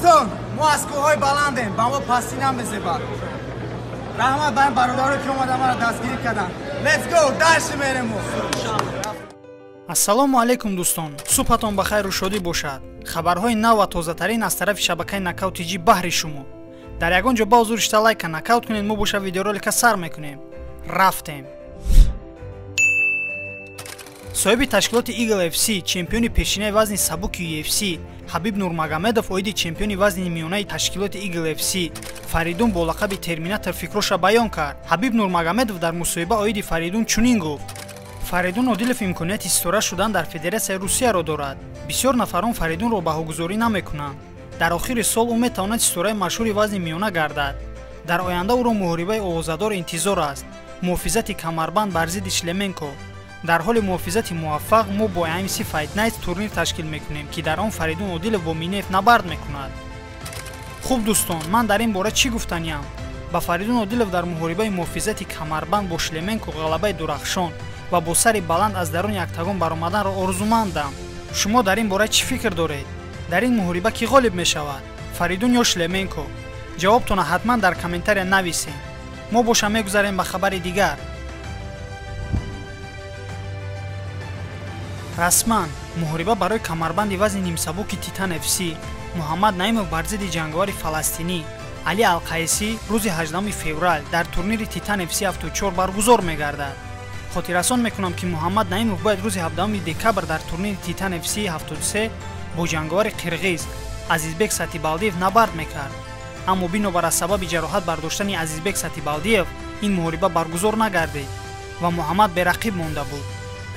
دوستان ما از کوههای بلندیم با ما پستی نمیزیبد رحمت بر برادرها که اومدن ما را دستگیری کردن Let's go دشت میریم ассалому алайкум дӯстон, субҳатон ба хайру шодӣ бошад. Хабарҳои нав ва тозатарин аз тарафи шабакаи Knockout TG баҳри шумо. Дар ягон ҷо ба ҳузур ишта лайка нокаут кунед, мо боша видеоролика сар мекунем. Рафтем. соҳиби ташкилоти Eagle FC, чемпиони пешинаи вазни сабуки UFC, Ҳабиб Нурмагомедов оиди чемпиони вазни миёнаи ташкилоти Eagle FC, Фаридун бо лақаби Терминатор фикроша баён кард. Ҳабиб Нурмагомедов дар мусоҳиба оиди Фаридун чунин гуфт: Фаридун Одилов имконияти истора шудан дар Федератсияи Русияро дорад. Бисёр нафарон Фаридунро баҳогузорӣ намекунанд. Дар охири сол ӯ метавонад истораи машҳури вазни миёна гардад. Дар оянда ӯро муҳорибаи овозадор интизор аст. муҳофизати камарбанд бар зидди Шлеменко. дар ҳоли муҳофизати муваффақ мо бо AMC Fight Night турнир ташкил мекунем, ки дар он Фаридун Одилов бо Минеф набард мекунад. хуб дӯстон, ман дар ин бора чӣ гуфтаниям? ба Фаридун Одилов дар муҳорибаи муҳофизати камарбанд бо Шлеменко ғалабаи дурахшон ва бо сари баланд аз даруни октагон баромаданро орзумандам. шумо дар ин бора чӣ фикр доред? дар ин муҳориба кӣ ғолиб мешавад? Фаридун ё Шлеменко? ҷавобтона ҳатман дар комментария нависем. мо боша мегузарем ба хабари дигар. расман муҳориба барои камарбанди вазни нимсабуки Титан FC Муҳаммад Наимов бар зидди ҷангавари фаластинӣ Али Алқайсӣ рӯзи 18 феврал дар турнири Титан FC 74 баргузор мегардад. хотиррасон мекунам ки Муҳаммад Наимов бояд рӯзи 17 декабр дар турнири Титан FC 73 бо ҷангавари қирғиз Азизбек Сатибалдиев набард мекард. аммо бинобар аз сабаби ҷароҳат бардоштани Азизбек Сатибалдиев ин муҳориба баргузор нагардид ва Муҳаммад берақиб монда буд.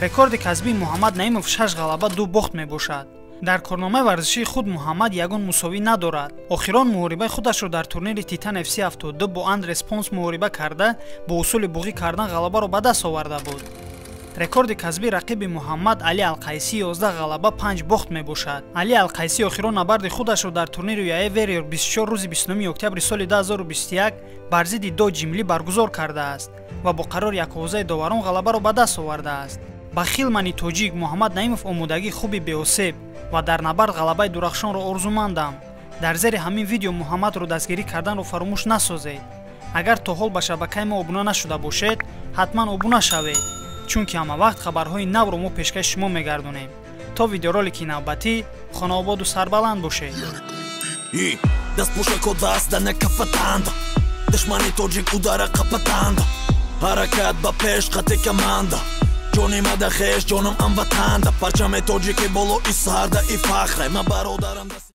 рекорди касбии Муҳаммад Наимов 6 ғалаба 2 бохт мебошад. дар корномаи варзишии худ Муҳаммад ягон мусовӣ надорад. охирон муҳорибаи худашро дар турнири Титан FC 72 бо Андрес Понс муҳориба карда бо усули буғӣ кардан ғалабаро ба даст оварда буд. рекорди касбии рақиби Муҳаммад Али Алқайсӣ 11 ғалаба 5 бохт мебошад. Али Алқайсӣ охирон набарди худашро дар турнири UAE Warrior 24 рӯзи 29 октябри соли 2021 бар зидди До Ҷимлӣ баргузор кардааст ва бо қарори яковозаи доварон ғалабаро ба даст овардааст. ба хилмани тоҷик Муҳаммад Наимов омодагии хуби беосеб ва дар набард ғалабаи дурахшонро орзумандам. дар зери ҳамин видео Муҳаммадро дастгирӣ карданро фаромӯш насозед. агар то ҳол ба шабакаи мо обуна нашуда бошед, ҳатман обуна шавед, чунки ҳама вақт хабарҳои навро мо пешкаши шумо мегардонем. то видеоролики навбатӣ, хонаободу сарбаланд бошед. даст мушако даст да некафатанда душмани тоҷик удара қапатанда ҳаракат ба пеш қати команда ҷони мадахеш ҷонам амватанда парчами тоҷики боло и сарда и фахре ма бародарам